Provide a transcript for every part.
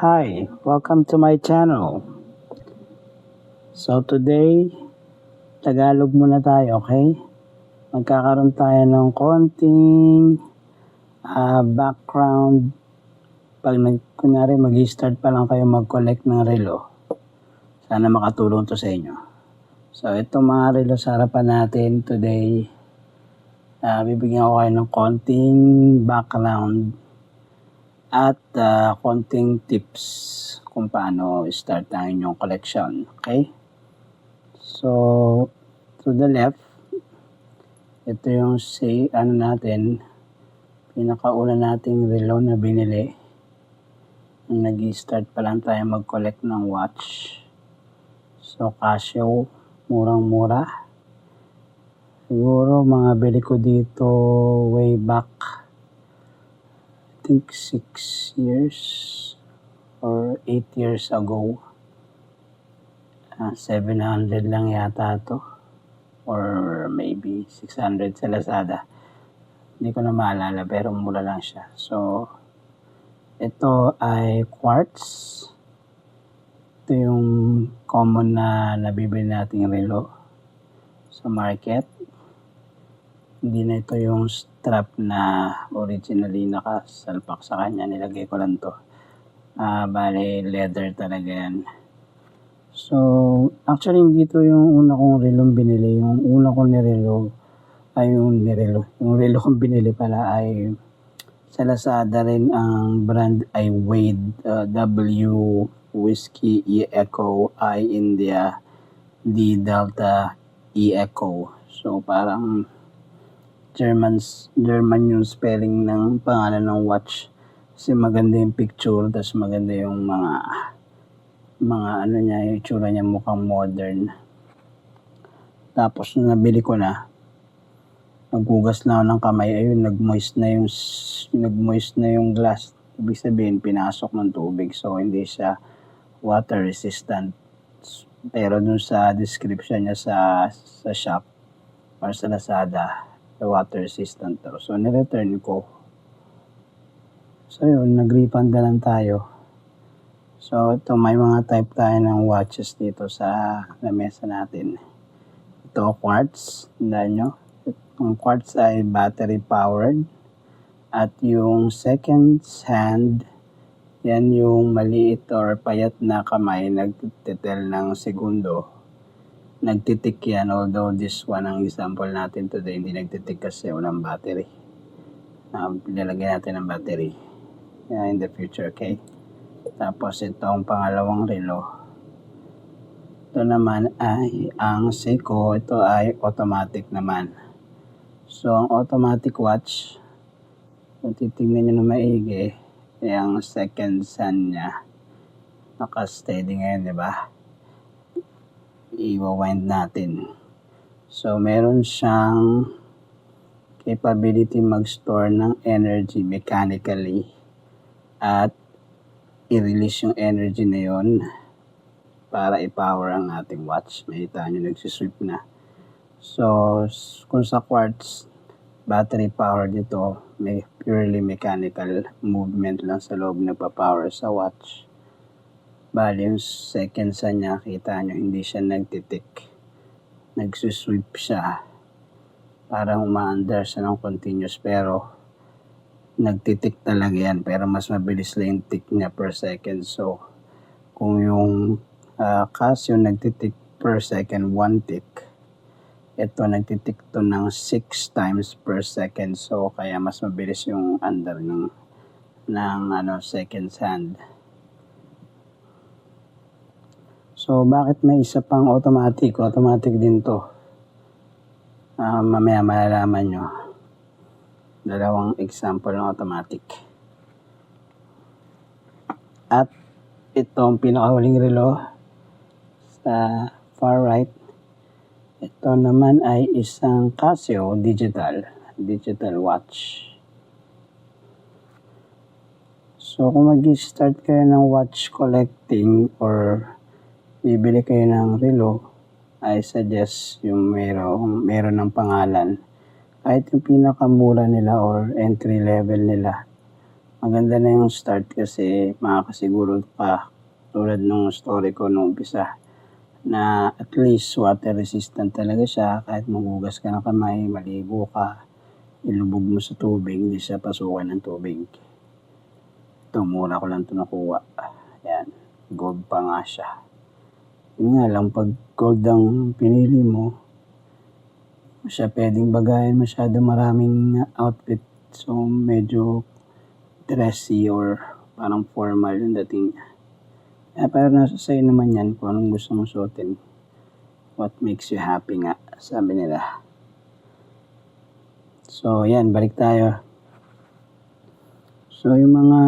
Hi, welcome to my channel. So today, Tagalog muna tayo, okay? Magkakaroon tayo ng konting background. Pag kunyari mag-start pa lang kayo mag-collect ng relo, sana makatulong to sa inyo. So itong mga relo sa harapan natin today, bibigyan ko kayo ng konting background at konting tips kung paano start ang inyong collection. Okay? So, to the left, ito yung natin, pinakauna nating relo na binili. Nag-start pa lang tayo mag-collect ng watch. So, Casio, murang-mura. Siguro mga bili ko dito way back, I think 6 years or 8 years ago. 700 lang yata to, or maybe 600 sa Lazada. Hindi ko na maalala, pero mura lang siya. So, ito ay quartz. Ito yung common na nabibili nating relo sa market. Hindi na ito yung strap na originally nakasalpak sa kanya. Nilagay ko lang to. Bale, leather talaga yan. So, actually hindi ito yung una kong relong binili. Yung una kong yung relo kong binili pala ay sa Lazada rin. Ang brand ay Wade, W Whiskey E Echo I India D Delta E Echo. So parang German yung spelling ng pangalan ng watch. Kasi maganda yung picture, tapos maganda yung mga ano niya, yung itsura niya mukhang modern. Tapos nung nabili ko na, naghugas na ako ng kamay, ayun, nagmoist na yung glass. Ibig sabihin, pinasok ng tubig, so hindi siya water resistant. Pero dun sa description niya sa shop or sa Lazada, water resistant daw. So nireturn ko. So yun, nag-refund na lang tayo. So ito, may mga type tayo ng watches dito sa lamesa natin. Ito, quartz. Tandaan nyo. Yung quartz ay battery powered. At yung second hand, yan yung maliit or payat na kamay, nagtitel ng segundo. Nagtitik yan, although this one, ang example natin today, hindi nagtitik kasi walang battery. Lalagyan natin ng battery in the future, okay? Tapos itong pangalawang relo, ito naman ay ang Seiko. Ito ay automatic naman. So ang automatic watch, kung titignan nyo na maigi, yung second sun niya, naka-steady ngayon, di ba? I-wind natin. So meron siyang capability mag-store ng energy mechanically at i-release yung energy na yon para i-power ang ating watch. Makita nyo, nagsisweep na. So, kung sa quartz, battery power dito, may purely mechanical movement lang sa loob na pa-power sa watch. Bali, yung second sa niya, kita nyo, hindi siya nagtitik. Nagsusweep siya. Parang umaandar siya ng continuous, pero nagtitik talaga yan, pero mas mabilis lang yung tick niya per second. So, kung yung Casio nagtitik per second, 1 tick, ito nagtitik to ng 6 times per second. So, kaya mas mabilis yung andar ng second hand. So, bakit may isa pang automatic? Automatic din to. Mamaya malalaman nyo. Dalawang example ng automatic. At itong pinakahuling relo sa far right, ito naman ay isang Casio digital watch. So kung mag-start kayo ng watch collecting or bibili kayo ng relo, I suggest yung meron ng pangalan. Kahit yung pinakamura nila or entry level nila, maganda na yung start kasi makakasiguro ka tulad nung story ko nung umpisa na at least water resistant talaga siya kahit magugas ka ng kamay, maligo ka, ilubog mo sa tubig, hindi siya pasukan ng tubig. Ito, mura ko lang ito nakuha. Ayan, gold pa nga siya. Yun nga lang, pag gold ang pinili mo, siya pwedeng bagayan masyado maraming outfit. So, medyo dressy or parang formal yung dating niya. Pero nasa sa'yo naman yan kung anong gusto mong suotin. What makes you happy nga, sabi nila. So, yan, balik tayo. So, yung mga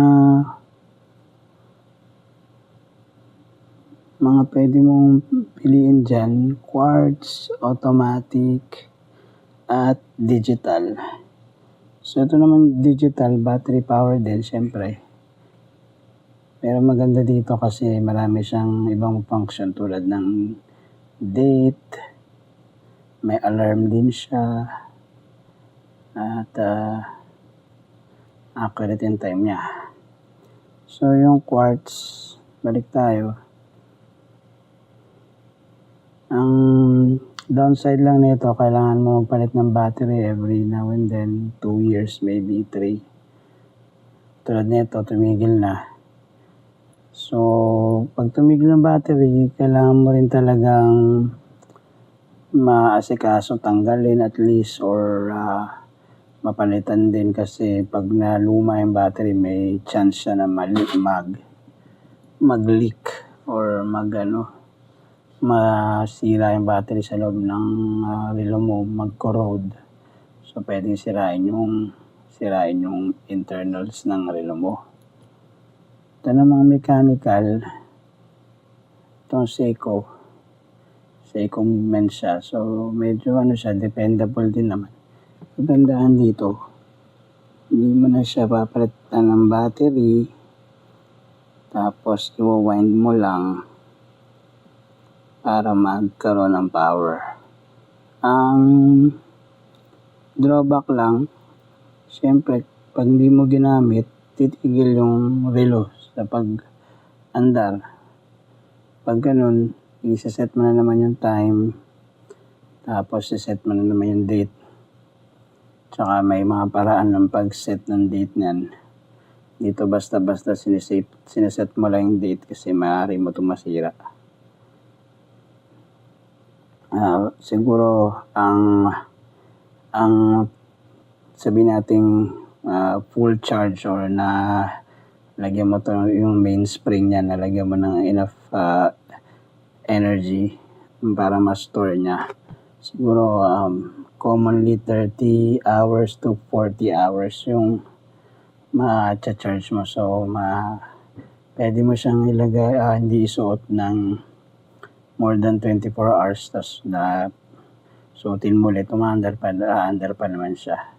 pwede mong piliin dyan, quartz, automatic, at digital. So, ito naman digital, battery power din, syempre. Pero maganda dito kasi marami siyang ibang function tulad ng date, may alarm din siya, at accurate yung time niya. So, yung quartz, balik tayo. Ang downside lang nito, kailangan mo magpalit ng battery every now and then, 2 years, maybe 3. Tulad nito, tumigil na. So, pag tumigil ng battery, kailangan mo rin talagang maasikaso, tanggalin at least or mapalitan din kasi pag naluma yung battery, may chance siya na mag-leak or masira yung battery sa loob ng relo mo, mag-corrode. So, pwedeng sirain yung internals ng relo mo. Ito namang mechanical, itong Seiko movement siya. So, medyo siya, dependable din naman. Magandaan dito, hindi mo na siya papalitan ng battery, tapos i-wind mo lang para magkaroon ng power. Ang drawback lang, syempre, pag hindi mo ginamit, titigil yung relo sa pag-andar. Pag ganun, isa-set mo na naman yung time, tapos isa-set mo na naman yung date. Tsaka may mga paraan ng pag-set ng date niyan. Dito basta-basta sineset mo lang yung date kasi maaari mo ito masira. Siguro ang sabihin nating full charge or na lagyan mo to yung mainspring niya, nalagyan mo ng enough energy para ma-store niya. Siguro commonly 30 hours to 40 hours yung ma-charge mo. So, pwede mo siyang ilagay, hindi isuot ng more than 24 hours, tapos suotin mo ulit, umaandar pa naman siya.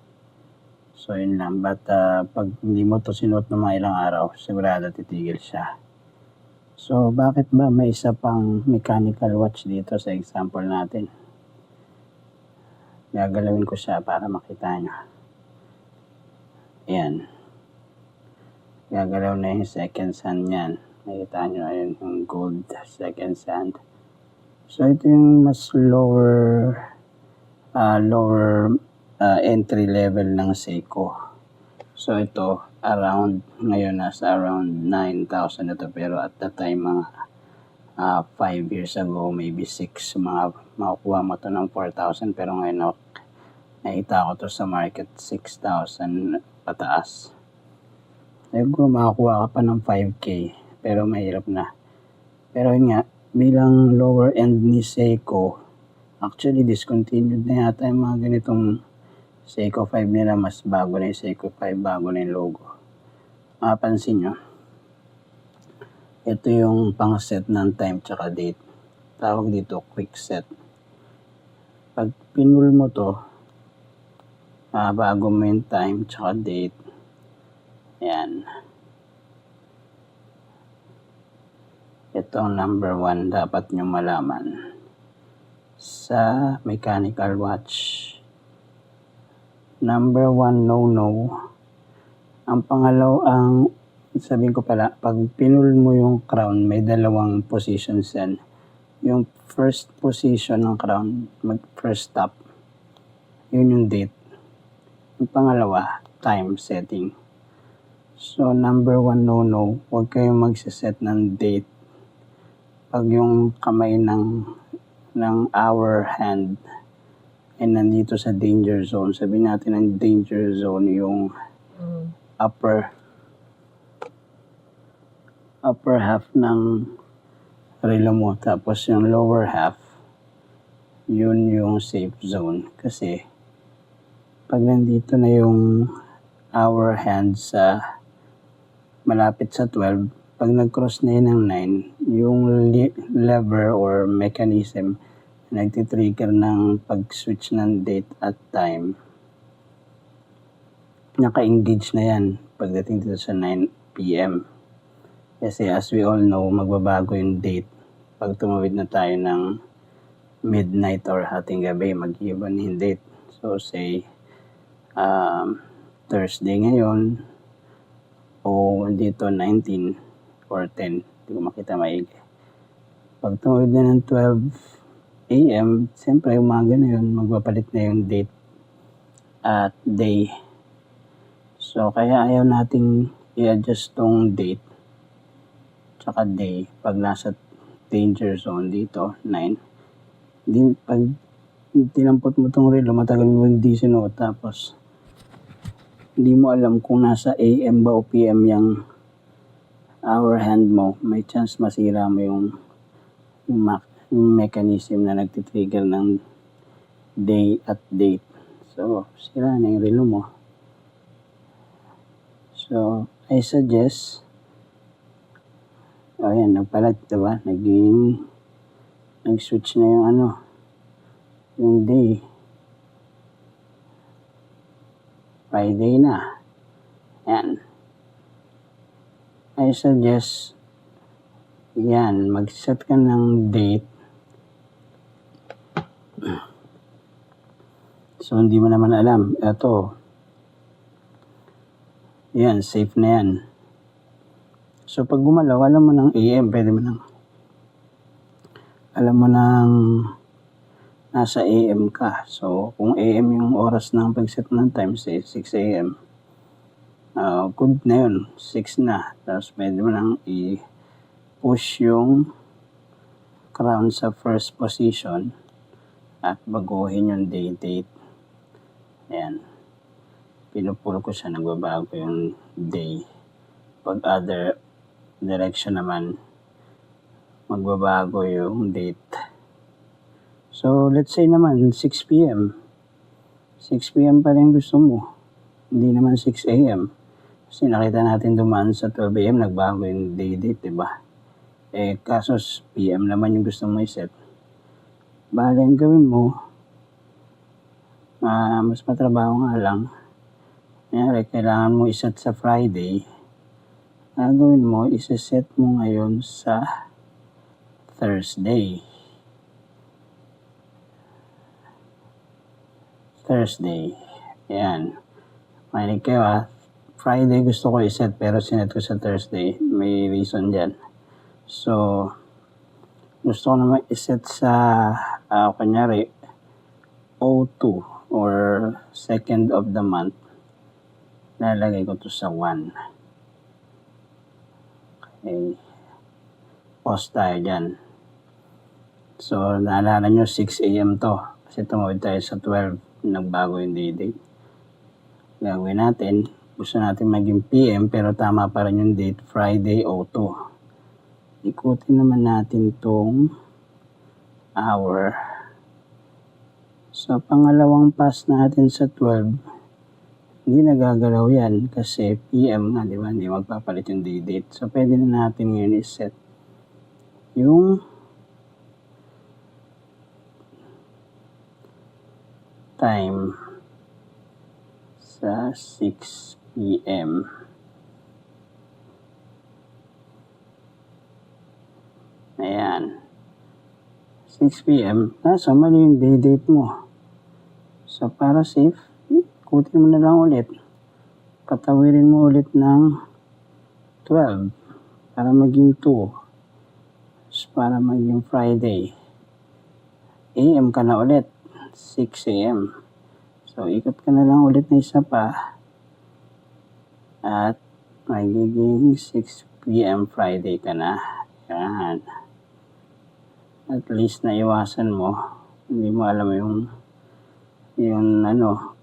So, yun lang. But, pag hindi mo to sinuot ng mga ilang araw, sigurado titigil siya. So, bakit ba may isa pang mechanical watch dito sa example natin? Gagalawin ko siya para makita nyo. Ayan. Gagalaw na yung second hand yan. Makita nyo, ayun yung gold second hand. So, ito yung mas lower entry level ng Seiko. So, ito, ngayon nasa around 9,000 ito. Pero at that time, mga 5 years ago, maybe 6, makukuha mo ito ng 4,000. Pero ngayon, nakita ko to sa market, 6,000 pataas. Siguro makakuha ka pa ng 5K. Pero mahirap na. Pero yun nga, bilang lower end ni Seiko, actually discontinued na yata yung mga ganitong Seiko 5 nila, mas bago na yung Seiko 5, bago na yung logo. Mapapansin nyo, ito yung pang set ng time tsaka date. Tawag dito quick set. Pag pinul mo to, bago mo yung time tsaka date, yan. Ito ang number 1 dapat nyo malaman sa mechanical watch. Number 1 no-no, Ang pangalaw, sabihin ko pala, pag pinul mo yung crown, may dalawang positions yan. Yung first position ng crown, first stop, yun yung date. Yung pangalawa, time setting. So, number 1 no, huwag kayong magsiset ng date. Pag yung kamay ng hour hand ay nandito sa danger zone, sabihin natin ang danger zone yung upper half ng relo mo, tapos yung lower half, yun yung safe zone. Kasi pag nandito na yung hour hand sa malapit sa 12, pag nag-cross na yun ng 9, yung lever or mechanism nagtitrigger ng pag-switch ng date at time, naka-engage na yan pagdating dito sa 9 p.m. Kasi as we all know, magbabago yung date. Pag tumawid na tayo ng midnight or hating gabi, mag-iba na yung date. So say, Thursday ngayon, o dito 19 or 10, hindi ko makita maigi. Pag tumawid na ng 12 a.m., siyempre umaga na yun, magpapalit na yung date at day. So kaya ayaw nating i-adjust tong date tsaka day pag nasa danger zone dito, 9. Pag tinampot mo tong relo, matagal mo hindi sinuot, tapos hindi mo alam kung nasa AM ba o PM yung hour hand mo, may chance masira mo yung mechanism na nagtitrigger ng day at date. So, sira na yung relo mo. So, I suggest, ayan, nagpalat, diba? Nag-switch na yung day. Friday na. Ayan. I suggest, yan, mag-set ka ng date. So, hindi mo naman alam. Ito. Yan, safe na yan. So, pag gumalaw, alam mo ng AM, pwede mo nang, alam mo nang nasa AM ka. So, kung AM yung oras ng pag-set ng time, say 6 AM, good na yun, 6 na. Tapos, pwede mo nang i-push yung crown sa first position at baguhin yung day date. Ayan. Pinupul ko siya, nagbabago yung day. Pag other direction naman, magbabago yung date. So, let's say naman, 6 p.m. 6 p.m. pa rin gusto mo. Hindi naman 6 a.m. Kasi nakita natin dumaan sa 12 a.m. nagbago yung day date, diba? Kaso PM naman yung gusto mo i-set. Bahala yung gawin mo. Mas matrabaho nga lang. Kailangan mo i-set sa Friday. Gawin mo, isa-set mo ngayon sa Thursday. Ayan. Makinig kayo Friday gusto ko i-set pero sinet ko sa Thursday. May reason dyan. So, gusto ko naman i-set sa, kunyari, O2 or second of the month. Lalagay ko to sa 1. Okay. Pause tayo dyan. So, naalala nyo, 6 a.m. to. Kasi tumawid tayo sa 12. Nagbago yung day date. Gagawin natin, gusto natin maging PM pero tama pa rin yung date, Friday O2. Ikutin naman natin tong hour. So, pangalawang pass natin sa 12, hindi nagagalaw yan kasi PM nga, di ba? Hindi magpapalit yung day date. So, pwede na natin ngayon i-set yung time sa 6 p.m. Ayan. 6 p.m. So, mali yung day date mo. So, para safe, ikutin mo na lang ulit. patawirin mo ulit ng 12 para maging 2, para maging Friday. AM ka na ulit, 6 AM. So, ikot ka na lang ulit na isa pa at magiging 6 PM Friday ka na. Yan. At least na iwasan mo. Hindi mo alam yung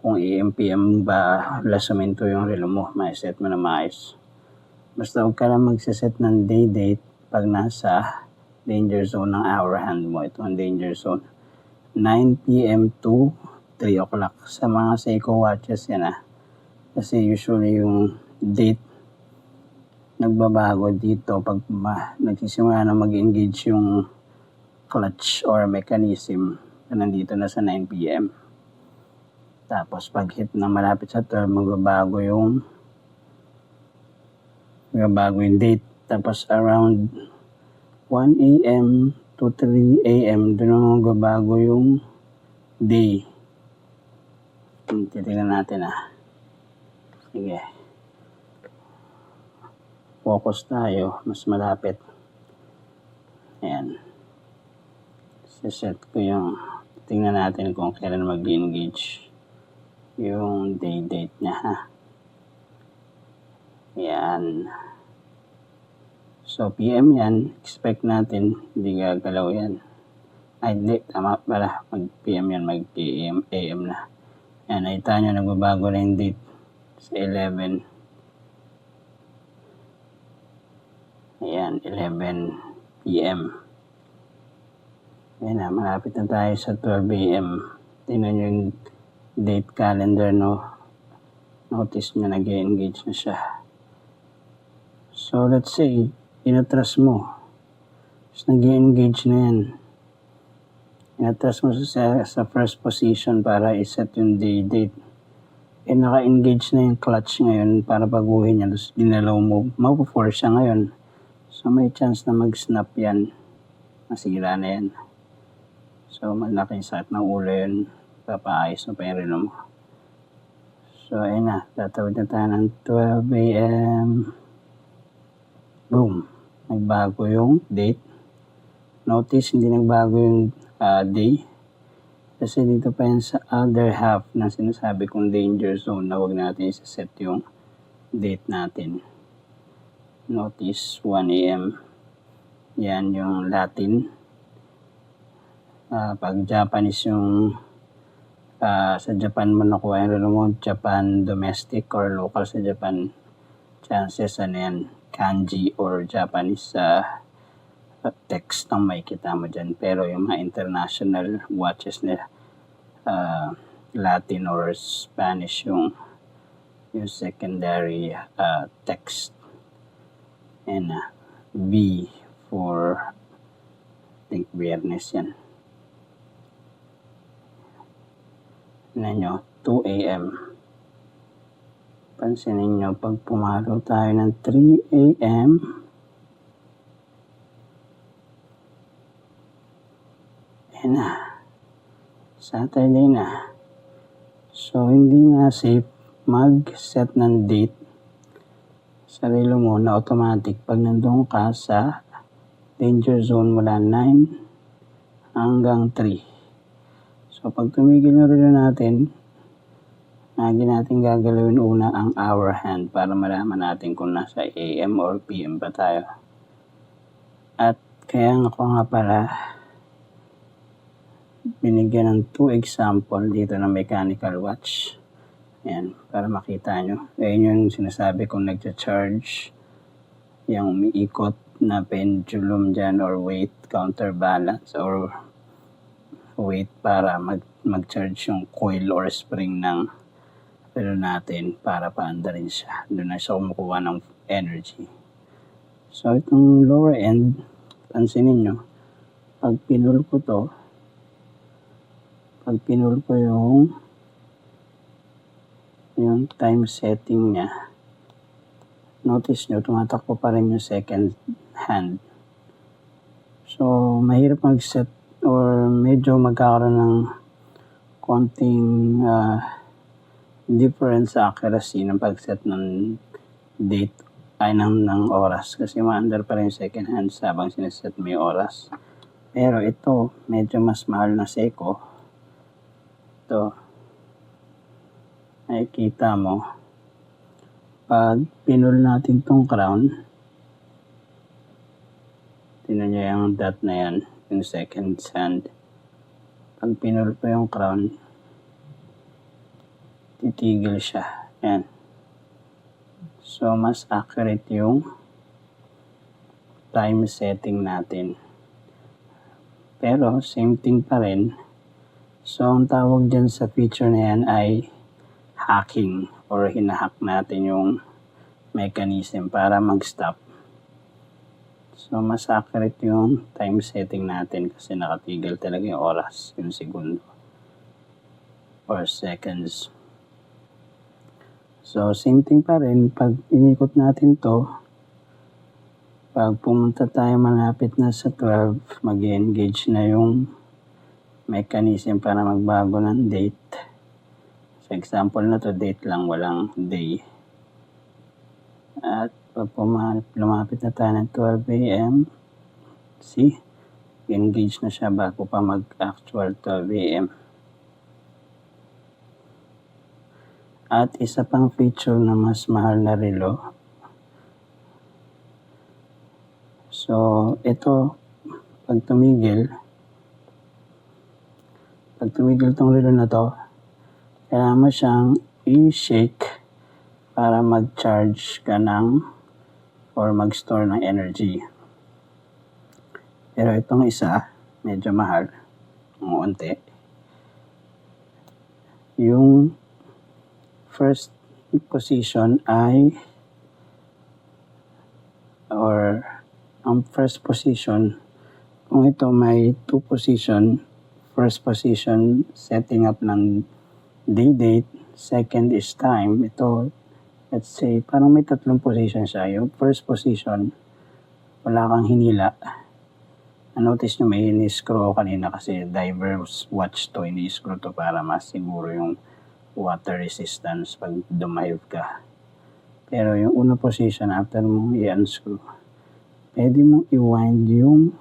kung AM, PM ba lasamento yung relo mo. May set mo na maayos. Basta huwag ka lang magsiset ng day date pag nasa danger zone ng hour hand mo. Ito ang danger zone. 9 PM to 3 o'clock. Sa mga Seiko watches yan Kasi usually yung date nagbabago dito pag nagsisimula na mag-engage yung clutch or mechanism na nandito na sa 9 PM. Tapos pag hit na malapit sa 12, magbabago yung date. Tapos around 1 AM to 3 AM, doon na magbabago yung day. Titignan natin Sige. Focus tayo, mas malapit. Ayan. Set ko yung, tingnan natin kung kailan mag-engage yung day date niya Ayan. So, PM yan, expect natin, hindi gagalaw yan. Ay, hindi, tama pala, mag-PM yan, mag-PM, AM na. Ayan, nakita nyo, nagbabago na yung date sa 11. Ayan, 11 PM. Ayan malapit na tayo sa 12 AM. Tingnan nyo yung date calendar, Notice nyo, nag-engage na siya. So, let's say, inatras mo. Tapos nag-engage na yan. Inatras mo sa first position para iset yung day date. Naka-engage na yung clutch ngayon para baguhin yan. Tapos dinalaw mo, mapo-force siya ngayon. So, may chance na mag-snap yan. Masira na yan. So, malaking sakit ng ulo yun. Papaayos mo pa yung relo mo. So, ayun na. Tatawid na tayo ng 12 AM. Boom. Nagbago yung date. Notice, hindi nagbago yung day. Kasi dito pa yan sa other half na sinasabi kong danger zone na huwag natin isa-set yung date natin. Notice, 1 AM. Yan yung Latin. Pag Japanese yung sa Japan mo nakuha yung relo mo, Japan domestic or local sa Japan, chances yan, kanji or Japanese text ang may kita mo dyan. Pero yung mga international watches nila, Latin or Spanish yung secondary text. And B for, I think, Biyernes yan. Tignan nyo, 2 AM. Pansinin nyo, pag pumalo tayo ng 3 AM, ayan na. Saturday na. So, hindi nga safe mag-set ng date sa relo mo na automatic pag nandun ka sa danger zone mula 9 hanggang 3. So, pag tumigil yung relo natin, lagi natin gagalawin una ang hour hand para malaman natin kung nasa AM or PM ba tayo. At kaya ako nga pala, binigyan ng 2 example dito ng mechanical watch. Ayan, para makita nyo. Ayan yung sinasabi kong nagcha-charge yung umiikot na pendulum dyan or weight counterbalance or weight para mag-charge yung coil or spring ng relo natin para paanda rin siya. Doon na siya kumukuha ng energy. So, itong lower end, pansinin nyo, pag pinul ko yung time setting niya, notice nyo, tumatakbo pa rin yung second hand. So, mahirap mag-set or medyo magkakaroon ng konting different sa accuracy ng pag-set ng date ay ng oras kasi ma-under pa rin second hand habang sineset mo yung oras. Pero ito, medyo mas mahal na Seiko. Ito, nakikita mo, pag pinul natin tong crown, tingnan nyo yung dot na yan, yung second hand. Pag pinul po yung crown, titigil siya. Yan. So, mas accurate yung time setting natin. Pero, same thing pa rin. So, ang tawag dyan sa feature na yan ay hacking or hinahack natin yung mechanism para mag-stop. So, mas accurate yung time setting natin kasi nakatigil talaga yung oras, yung segundo or seconds. So, same thing pa rin. Pag inikot natin to, pag pumunta tayo malapit na sa 12, mag-engage na yung mechanism para magbago ng date. Sa example na to, date lang, walang day. At pag lumapit na tayo ng 12 a.m., see, engage na siya bago pa mag-actual 12 a.m. At isa pang feature na mas mahal na relo. So, ito, pag tumigil tong relo na to, kailangan mo siyang i-shake para mag-charge ka ng or mag-store ng energy. Pero itong isa, medyo mahal, unti. Yung first position ay ang first position, kung ito may 2 position, first position setting up ng day date, second is time. Ito, let's say, parang may 3 position siya. Yung first position, wala kang hinila. Na-notice nyo may ini-screw kanina kasi diver's watch to, ini-screw to para mas siguro yung water resistance pag dumive ka. Pero yung unang position, after mo i-unscrew, pwede mong i-wind yung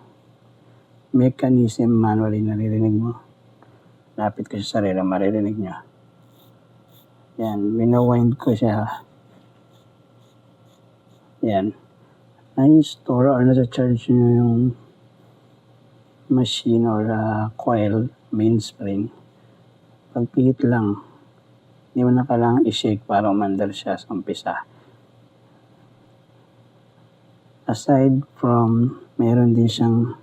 mechanism manually, naririnig mo. Lapit ko sa sarili, maririnig nyo. Yan, wina-wind ko siya. Yan. Na-store or nasa-charge nyo yung machine or coil, mainspring. Pagpihit lang, hindi mo na kailangan i-shake para umandar siya sa umpisa. Aside from, meron din siyang,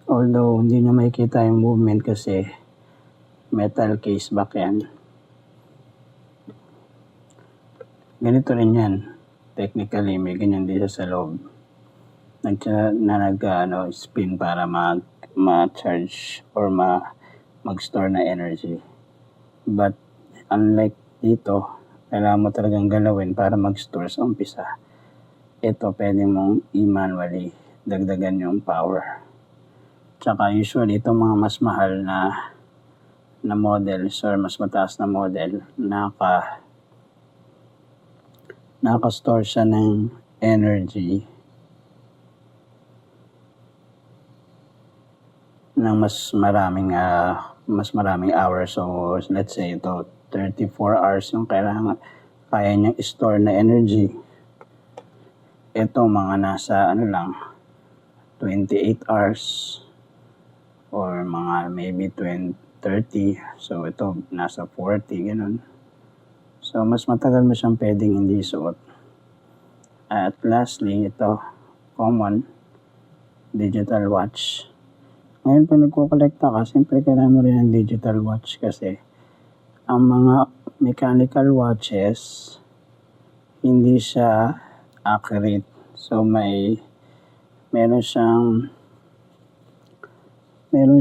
although hindi na makikita yung movement kasi metal case back yan. Ganito rin yan. Technically, may ganyan din siya sa loob. Spin para ma-charge or mag-store na energy. But, unlike dito, kailangan mo talagang galawin para mag-store sa umpisa. Ito, pwede mong i-manually dagdagan yung power. Tsaka usually, itong mga mas mahal na models or mas mataas na model, naka-store siya ng energy ng mas maraming hours. So, let's say ito, 34 hours yung kaya niyang store na energy. Ito, mga nasa 28 hours or mga maybe 30. So, ito, nasa 40, ganun. So, mas matagal mo siyang pwedeng hindi suot. At lastly, ito, common digital watch. Ngayon, pag nagkukolekta ka, siyempre kailangan mo rin ng digital watch kasi ang mga mechanical watches, hindi siya accurate. So, meron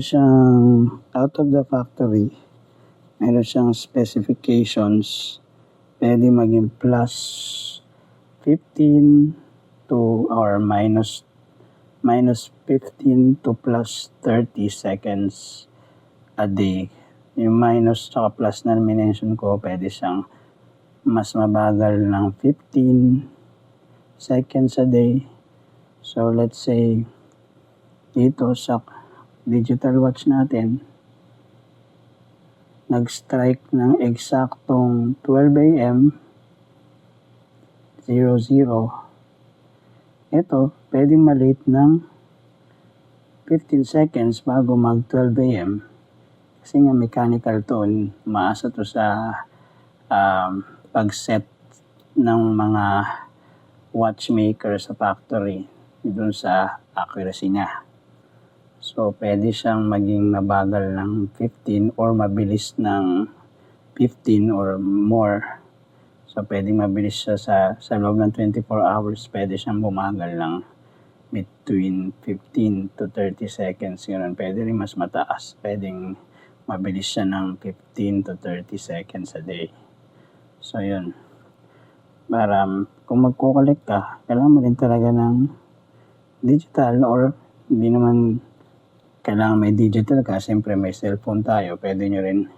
siyang out of the factory, meron siyang specifications, pwede maging plus 15 to or minus 15 to plus 30 seconds a day. yung minus tsaka plus na minention ko, pwede siyang mas mabagal ng 15 seconds a day. So let's say dito sa digital watch natin, nag-strike ng eksaktong 12 a.m. 00. Ito, pwedeng malate ng 15 seconds bago mag 12 a.m. Kasi nga mechanical to, maasa to sa pag-set ng mga watchmaker sa factory dun sa accuracy niya. So, pwede siyang maging mabagal ng 15 or mabilis ng 15 or more. So, pwedeng mabilis siya sa loob ng 24 hours, pwede siyang bumagal ng between 15 to 30 seconds. Yun, pwede rin mas mataas. Pwedeng mabilis siya ng 15 to 30 seconds a day. So, yun. Para kung magkukolekt ka, kailangan mo rin talaga ng digital or hindi naman kailangan may digital ka. Siyempre may cellphone tayo. Pwede nyo rin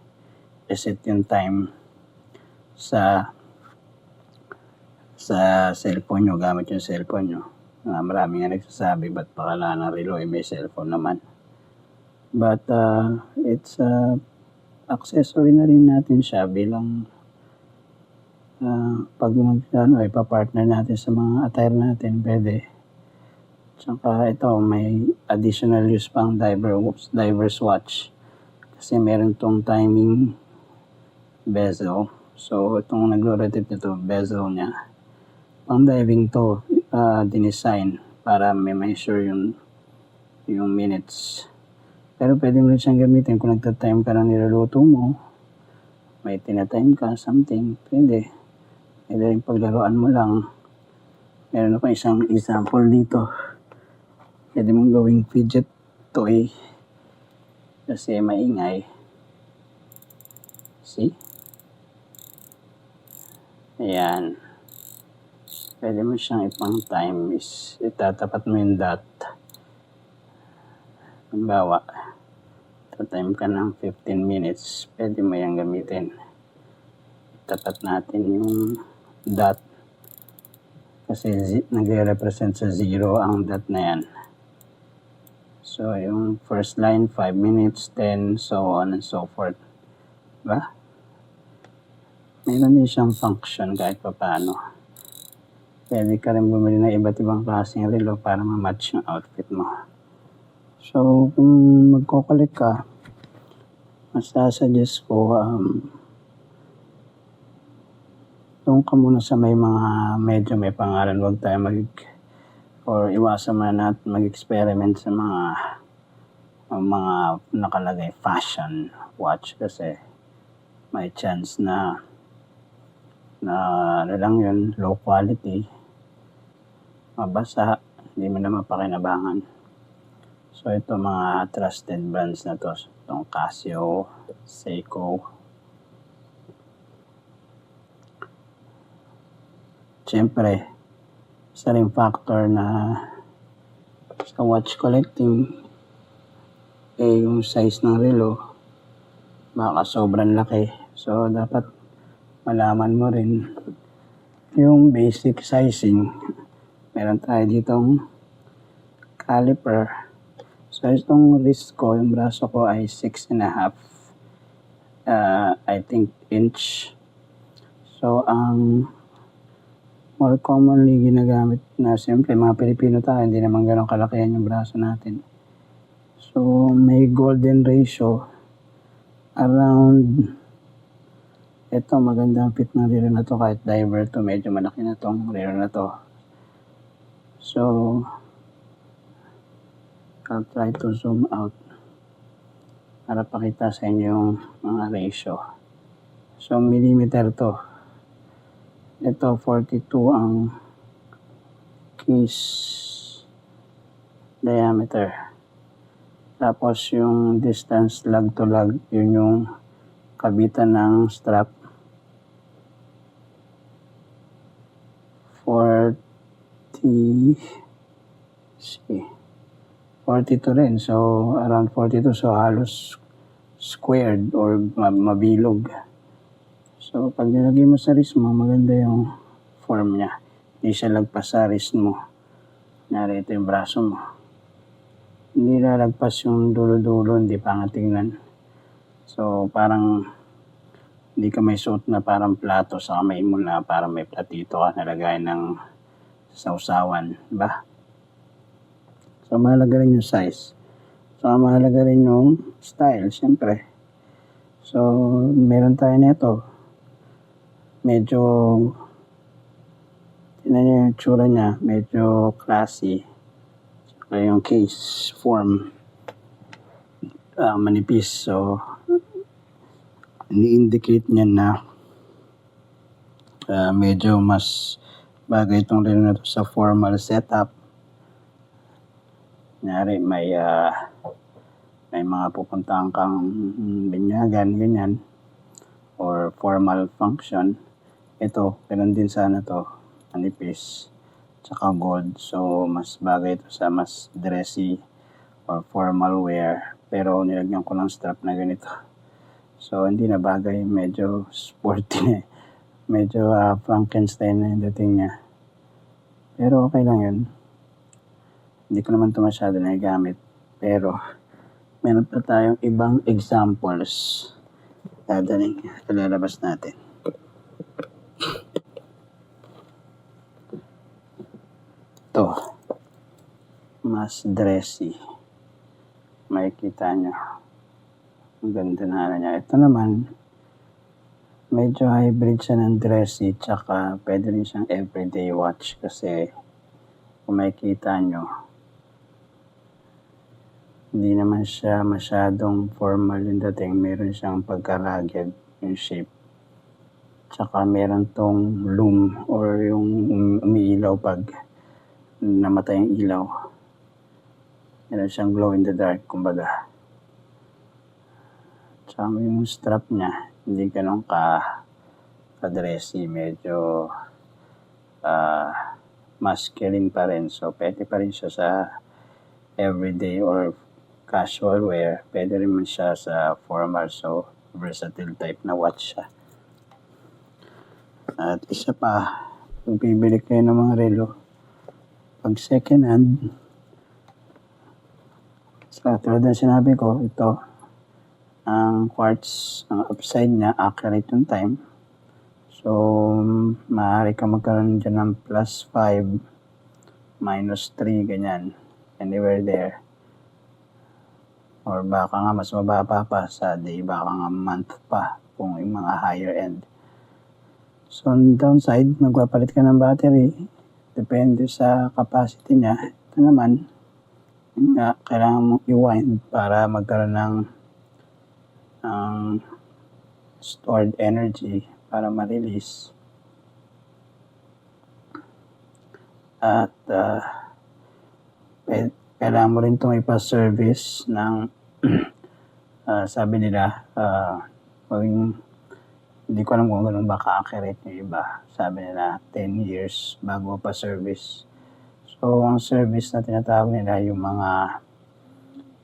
reset yung time sa cellphone nyo, gamit yung cellphone nyo. Marami nga nagsasabi, ba't pakala ng relo, may cellphone naman. But it's accessory na rin natin siya bilang pag ipapartner natin sa mga attire natin, pwede. Tsaka ito, may additional use pang diver's watch. Kasi meron tong timing bezel. So, itong nagro-rotate nito, bezel niya. Pang diving to, dinesign para may measure yung minutes. Pero pwede mo rin siyang gamitin kung nagtatime ka ng niluluto mo, may tinatime ka, something, pwede. Pwede rin paglaruan mo lang. Meron ako isang example dito. Pwede mong gawing fidget toy kasi maingay. See? Ayan. Pwede mo siyang ipang time is itatapat mo yung dot. Halimbawa, time ka ng 15 minutes, pwede mo yung gamitin. Itapat natin yung dot kasi nagre-represent sa 0 ang dot na yan. So, yung first line, 5 minutes, 10, so on and so forth. Diba? Meron din siyang function kahit pa paano. Pwede ka rin bumili ng iba't ibang klaseng relo para ma-match yung outfit mo. So, kung magkukulik ka, mas suggest ko, doon ka muna sa may mga medyo may pangalan. Huwag tayo or iwasan mo na mag-experiment sa mga nakalagay fashion watch kasi may chance na ano lang yun, low quality, mabasa, hindi mo na mapakinabangan. So ito mga trusted brands na to, itong Casio, Seiko. Siyempre, isa ring factor na sa watch collecting yung size ng relo baka sobrang laki. So dapat malaman mo rin yung basic sizing. Meron tayo ditong caliper. So itong wrist ko, yung braso ko ay 6.5 I think inch. So ang more commonly ginagamit na, siyempre mga Pilipino tayo, hindi naman ganun kalakihan yung braso natin. So may golden ratio around, ito magandang fit ng relo na to, kahit diver to, medyo malaki na tong relo na to. So I'll try to zoom out para pakita sa inyo yung mga ratio. So millimeter to. Ito 42 ang case diameter. Tapos yung distance lug to lug, yun yung kabitan ng strap. 42 rin. So around 42, so halos squared or mabilog. So, pag nilagay mo sa wrist mo, maganda yung form niya. Hindi siya lagpas sa wrist mo. Nari, ito yung braso mo. Hindi lalagpas yung dulo-dulo, hindi pangit tingnan. So, parang hindi ka may suot na parang plato sa kamay mo na parang may platito ka nalagay ng sausawan, diba? So, mahalaga rin yung size. So, mahalaga rin yung style, syempre. So, meron tayo nito. Medyo, tingnan nyo yung tsura niya, medyo classy. So, yung case form, manipis. So, ini-indicate niya na medyo mas bagay itong relo na to sa formal setup. Kunyari, may mga pupuntahan kang binyagan, ganyan, or formal function. Ito, ganun din sana to, manipis, tsaka gold. So, mas bagay ito sa mas dressy or formal wear. Pero, nilagyan ko ng strap na ganito. So, hindi na bagay. Medyo sporty na. Medyo Frankenstein na yung dating niya. Pero, okay lang yun. Hindi ko naman ito masyado nagamit. Pero, meron pa tayong ibang examples. Dadaling, lalabas natin. Ito, mas dressy. Makikita nyo. Ang ganda na niya. Ito naman, medyo hybrid siya ng dressy, tsaka pwede rin siyang everyday watch kasi kung makikita nyo, hindi naman siya masyadong formal yung dating. Meron siyang pagka-rugged yung shape. Tsaka meron tong loom or yung umiilaw pag namatay yung ilaw. Meron siyang glow in the dark, kumbaga. Tsaka yung strap niya, hindi ganun ka-dressy. Medyo masculine pa rin. So, pwede pa rin siya sa everyday or casual wear. Pwede rin man siya sa formal. So, versatile type na watch siya. At isa pa, kung bibili kayo ng mga relo, pag second hand, sa tulad ng sinabi ko, ito, ang quartz, ang upside niya, accurate yung time. So, maaari ka magkaroon dyan ng +5, -3, ganyan. Anywhere there. Or baka nga mas mababa pa sa day, baka nga month pa kung yung mga higher end. So, on downside, magpapalit ka ng battery. Depende sa capacity niya. Ito naman, kailangan mong i-wind para magkaroon ng stored energy para ma-release. At kailangan mo rin itong ipa-service ng sabi nila hindi ko alam kung ganun ba ka-accurate yung iba. Sabi nila 10 years bago pa-service. So, ang service na tinatawag nila yung mga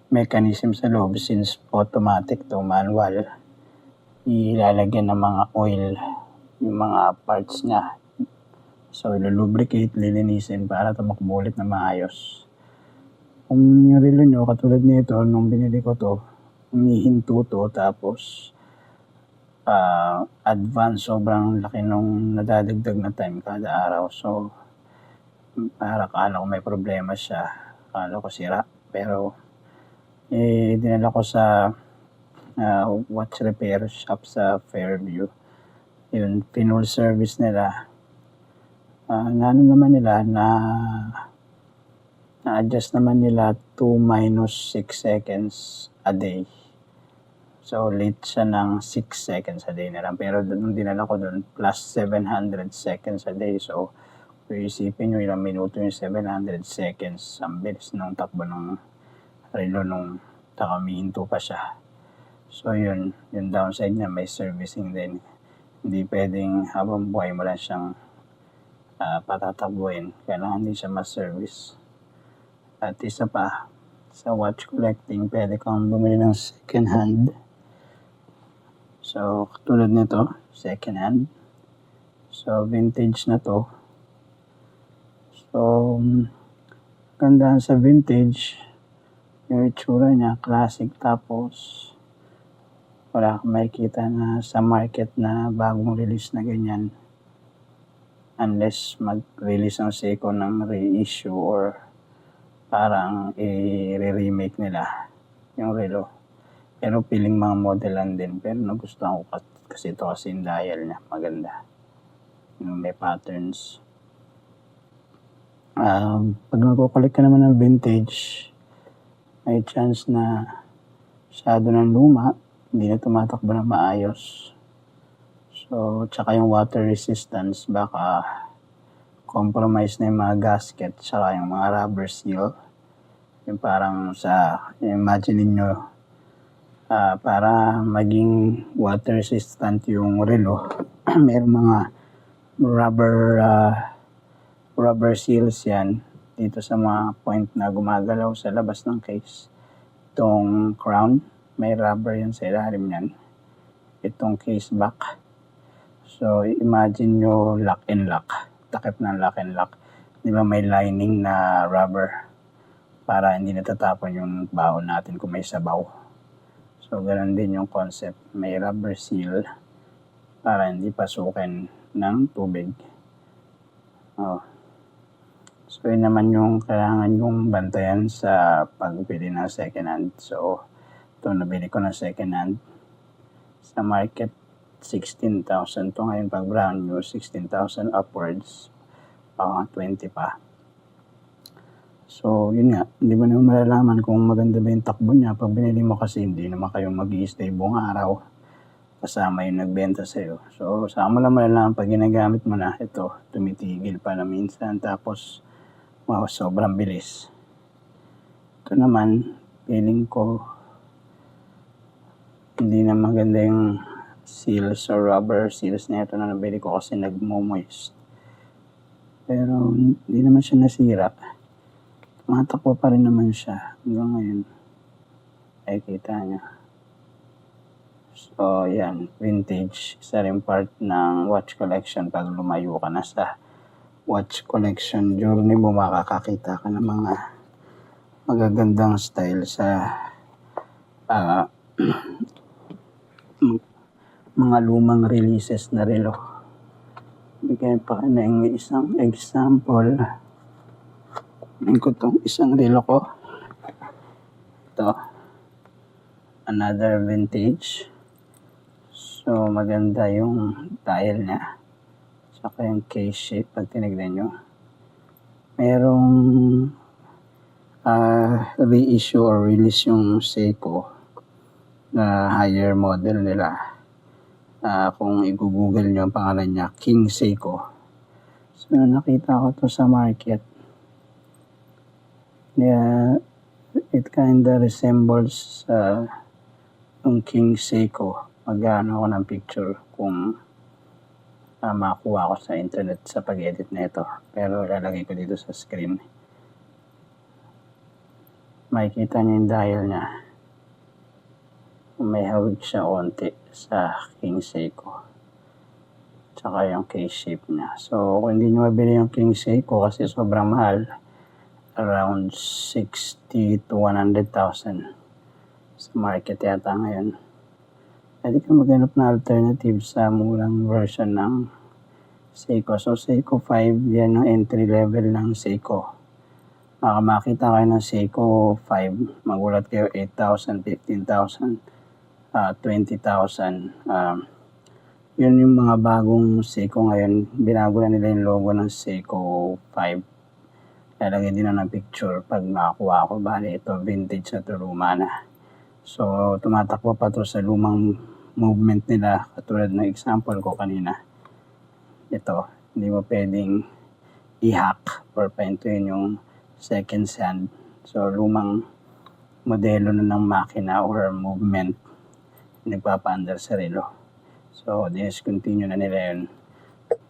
mechanism sa loob, since automatic to manual, ilalagyan ng mga oil yung mga parts niya. So, ilulubricate, lilinisin para tumakbo ulit na maayos. Kung yung relo nyo, katulad nito, nung binili ko to, humihinto to, tapos advance, sobrang laki nung nadadagdag na time kada araw. So, para kala ko may problema siya, kala ko sira. Pero, dinala ko sa watch repair shop sa Fairview. Yun, pinull service nila. Na-adjust naman nila to -6 seconds a day. So, late siya ng 6 seconds a day na lang. Pero nung dinala ko doon, +700 seconds a day. So, kung isipin nyo ilang minuto yung 700 seconds, ang bilis ng takbo ng relo nung humihinto pa siya. So, yun, yung downside niya, may servicing din. Hindi pwedeng habang buhay mo lang siyang patatakbuhin. Kailangan din siya ma-service. At isa pa, sa watch collecting, pwede kang bumili ng second hand So, katulad nito, second hand. So, vintage na to. So, ganda sa vintage, yung itsura niya, classic, tapos wala kang makikita na sa market na bagong release na ganyan. Unless mag-release ng Seiko ng reissue or parang i-remake nila yung relo. Pero piling mga modelan din. Pero nagustuhan ko kasi ito kasi yung dial niya. Maganda. Yung may patterns. Pag nagkukulik ka naman ng vintage, may chance na masyado ng luma, hindi na tumatakbo na maayos. So, tsaka yung water resistance, baka compromise na yung mga gasket, tsaka yung mga rubber seal. Yung parang imagine niyo para maging water resistant yung relo, mayroong mga rubber seals yan dito sa mga point na gumagalaw sa labas ng case. Itong crown, may rubber yan sa ilalim yan. Itong case back. So, imagine nyo lock and lock. Takip ng lock and lock. Di ba may lining na rubber para hindi natatapon yung baon natin kung may sabaw. So, ganun din yung concept. May rubber seal para hindi pasukin ng tubig. So, yun naman yung kailangan yung bantayan sa pagbili ng second hand. So, ito nabili ko ng second hand sa market, 16,000 to ngayon. Pag brand new, 16,000 upwards, 20 pa. So, yun nga, hindi mo naman malalaman kung maganda ba yung takbo niya. Pag binili mo kasi, hindi naman kayo mag-i-stay buong araw kasama yung nagbenta sa'yo. So, saan mo lang malalaman pag ginagamit mo na, ito, tumitigil pa na minsan. Tapos, wow, sobrang bilis. Ito naman, feeling ko, hindi na maganda yung seals or rubber seals na ito na nabili ko kasi nagmo-moist. Pero, hindi naman siya nasira. Matakbo pa rin naman siya hanggang ngayon. Ay, kita niya. So, yan. Vintage. Isa rin part ng watch collection. Pag lumayo ka na sa watch collection journey mo, makakakita ka ng mga magagandang style sa mga lumang releases na relo. Bigyan pa na yung isang example. Ko itong isang relo ko. Ito. Another vintage. So, maganda yung dial niya. Saka yung case shape, pag tinignan nyo. Merong reissue or release yung Seiko na higher model nila. Kung i-google nyo ang pangalan niya, King Seiko. So, nakita ko to sa market. Yeah, it kinda resembles yung King Seiko. Mag-ano ako ng picture kung makuha ko sa internet sa pag-edit na ito. Pero lalagay ko dito sa screen. Makikita niyo yung dial niya. May hawig siya onti sa King Seiko. Tsaka yung case shape niya. So, kung hindi nyo mabili yung King Seiko kasi sobrang mahal, around 60 to 100,000 sa market yata ngayon. Pwede ka maghanap na alternative sa murang version ng Seiko. So, Seiko 5, yan ang entry level ng Seiko. Makita kayo ng Seiko 5, magulat kayo 8,000, 15,000, 20,000. Yun yung mga bagong Seiko ngayon. Binago na nila yung logo ng Seiko 5. Lalagay din na ng picture pag makakuha ko. Bali, ito vintage na to, luma na. So, tumatakbo pa to sa lumang movement nila. Katulad ng example ko kanina. Ito, hindi mo pwedeng i-hack or paintuin yung second hand. So, lumang modelo na ng makina or movement nagpapaandar sa relo. So, discontinue na nila yun.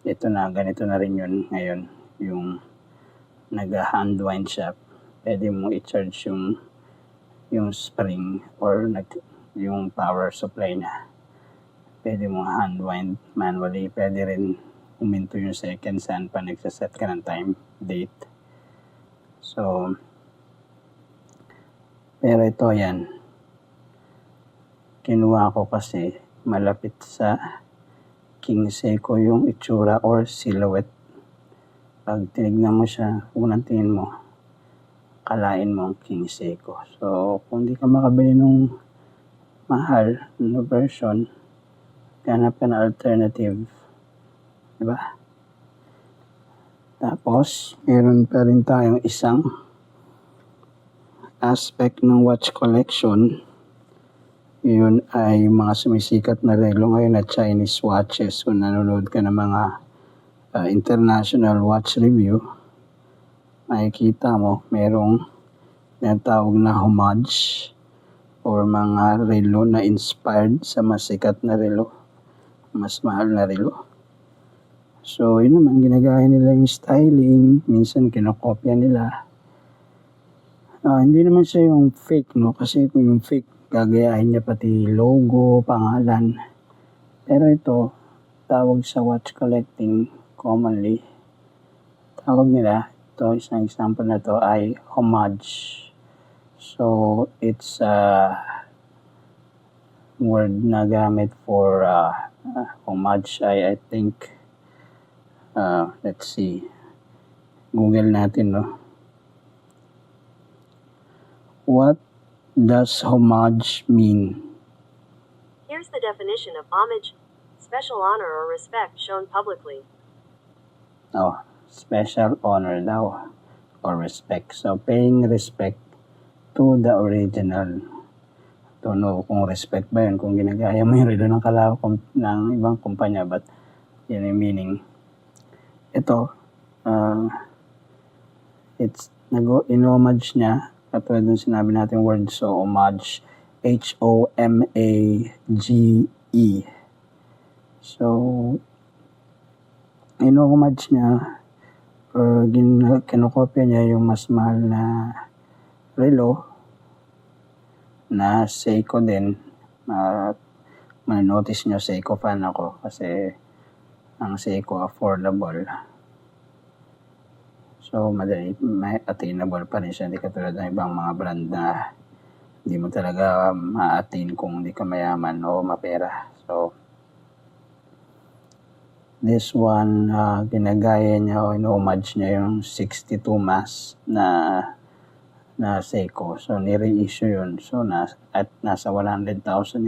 Ito na, ganito na rin yun ngayon. Yung nag-hand wind siya. Pwede mo i-charge yung spring or yung power supply niya. Pwede mong hand wind manually. Pwede rin huminto yung seconds saan pa nagsaset ka ng time, date. So, pero ito yan. Kinuha ko kasi malapit sa King Seiko yung itsura or silhouette. Pag tinignan mo siya, unang tingin mo, kalain mo ang King Seiko. So, kung di ka makabili nung mahal na version, ganap ka na alternative. Diba? Tapos, meron pa rin tayong isang aspect ng watch collection. Yun ay mga sumisikat na relo ngayon na Chinese watches. Kung nanonood ka ng mga international watch review, makikita mo merong tinatawag na homage or mga relo na inspired sa masikat na relo, mas mahal na relo. So, yun naman, ginagaya nila yung styling, minsan kinokopya nila. Hindi naman siya yung fake, no? Kasi kung yung fake, gagayahin niya pati logo, pangalan. Pero ito, tawag sa watch collecting commonly, tawag nila, ito, isang example na to ay homage. So, it's a word na gamit for homage I think, let's see, Google natin, no? What does homage mean? Here's the definition of homage: special honor or respect shown publicly. Special honor daw or respect. So, paying respect to the original. Don't know kung respect ba yun, kung ginagaya mo yung relo ng ng ibang kumpanya, but yun yung meaning. Ito, it's in-homage niya, katulad nung sinabi natin word, so homage, H-O-M-A-G-E. So, in-homage niya, or kinokopya niya yung mas mahal na relo na Seiko din. Manonotice nyo, Seiko fan ako kasi ang Seiko affordable. So, madali, may attainable pa rin siya. Hindi katulad ng ibang mga brand na hindi mo talaga ma-attain kung hindi ka mayaman o mapera. So, this one, ginagaya niya o in-homage niya yung 62 mass na Seiko. So, ni-reissue yun. So, nasa 100,000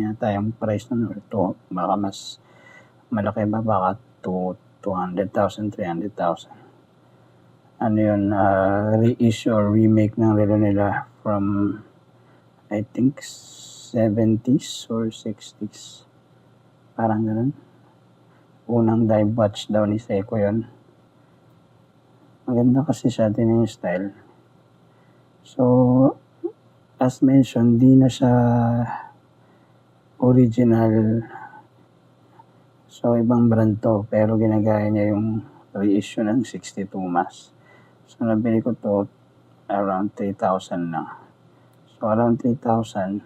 yata yung price nun. Ito, baka mas malaki ba? Baka 200,000, 300,000. Ano yun, reissue or remake ng relo nila from, I think, 70s or 60s. Parang ganun. Unang dive watch daw ni Seiko yun. Maganda kasi siya din yung style. So, as mentioned, di na siya original. So, ibang brand to. Pero ginagaya niya yung reissue ng 62 mass. So, nabili ko to around 3,000 lang. So, around 3,000.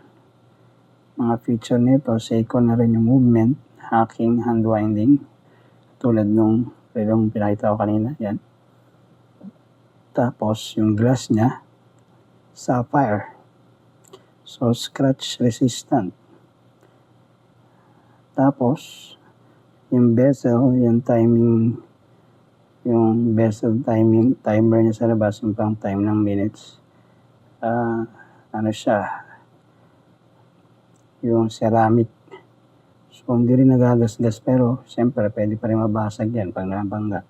Mga feature nito, Seiko na rin yung movement, hacking, hand winding. Tulad nung relong pinakita ko kanina. Yan. Tapos, yung glass niya, sapphire. So, scratch resistant. Tapos, yung bezel, yung timing, yung bezel timing, timer niya sa labas, yung pang time ng minutes. Ano siya, yung ceramic. So, hindi rin nagagasgas, pero siyempre, pwede pa rin mabasag yan pag nabangga.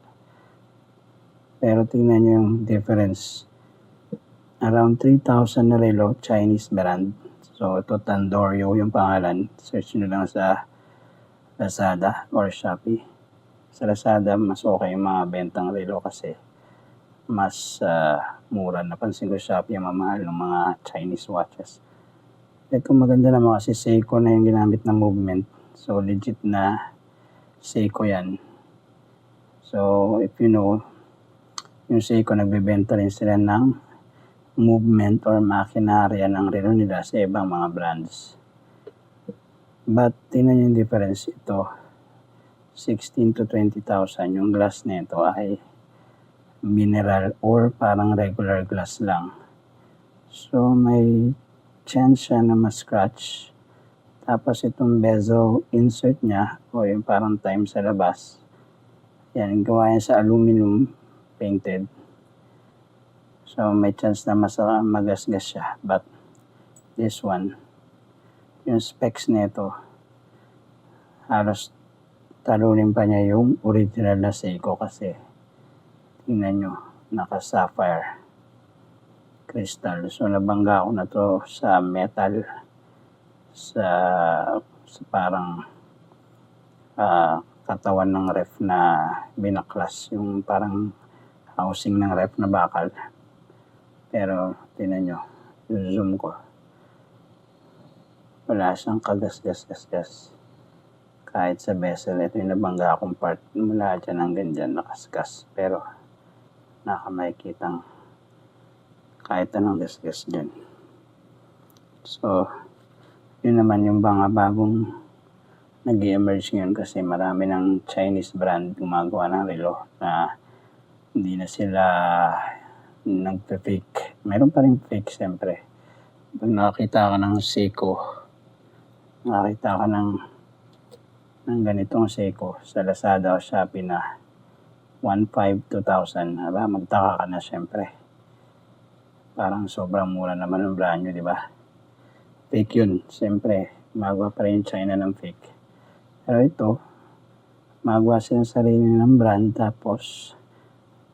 Pero tingnan nyo yung difference. Around 3,000 na relo, Chinese brand. So, ito Tandorio yung pangalan. Search nyo lang sa Lazada or Shopee. Sa Lazada, mas okay yung mga bentang relo kasi mas mura. Napansin ko Shopee yung mamahal ng mga Chinese watches. Ito maganda naman kasi Seiko na yung ginamit na movement. So, legit na Seiko yan. So, if you know, yung Seiko nagbebenta rin sila ng movement or makinarya ng relo nila sa ibang mga brands. But tingnan yung difference ito. 16 to 20,000. Yung glass nito ay mineral or parang regular glass lang. So may chance siya na ma-scratch. Tapos itong bezel insert niya o yung parang time sa labas. Yan, gawa yan sa aluminum painted. So may chance na magasgas siya. But this one, yung specs nito, halos talunin pa niya yung original na Seiko kasi tingnan nyo, naka-sapphire crystal. So nabangga ako na to sa metal, sa parang katawan ng ref na binaklas, yung parang housing ng ref na bakal. Pero tingnan nyo, zoom ko, wala siyang kagasgas-gasgas. Kahit sa bezel, ito yung nabangga akong part mula dyan hanggang dyan nakasgas. Pero nakamakitang kahit anong gasgas dyan. So yun naman yung mga bagong nag-emerge ngayon kasi marami ng Chinese brand gumagawa ng relo na hindi na sila nagpe-fake. Meron pa rin fake siyempre. Pag nakakita ka ng Seiko, nakakita ka ng ganitong Seiko sa Lazada o Shopee na 1,500, 2,000, magtaka ka na siyempre. Parang sobrang mura naman ng brand nyo, di ba? Fake yun, siyempre. Magawa pa rin China ng fake. Pero ito, magawa sila ng sarili ng brand tapos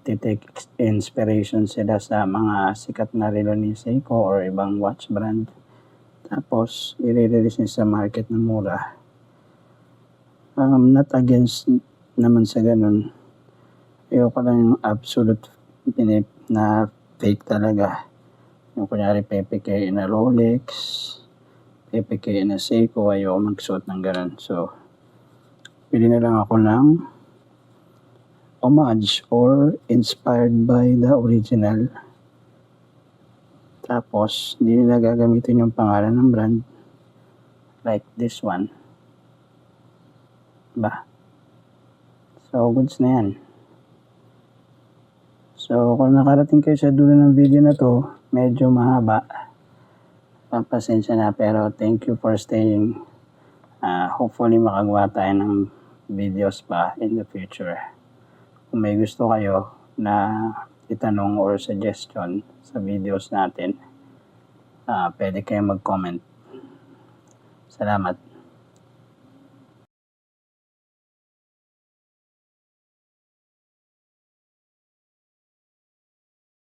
titake inspiration sila sa mga sikat na relo ni Seiko or ibang watch brand. Tapos, i-release niya sa market na mura. Not against naman sa ganun. Ayoko lang yung absolute na fake talaga. Yung kunyari PPK na Rolex, PPK na Seiko, ayoko magsuot ng ganun. So, pili na lang ako ng homage or inspired by the original. Tapos, hindi nila gagamitin yung pangalan ng brand. Like this one. Ba? So, goods na yan. So, kung nakarating kayo sa dulo ng video na to, medyo mahaba. Pasensya na, pero thank you for staying. Hopefully, makagawa tayo ng videos pa in the future. Kung may gusto kayo na itanong or suggestion sa videos natin, pwede kayo mag-comment. Salamat.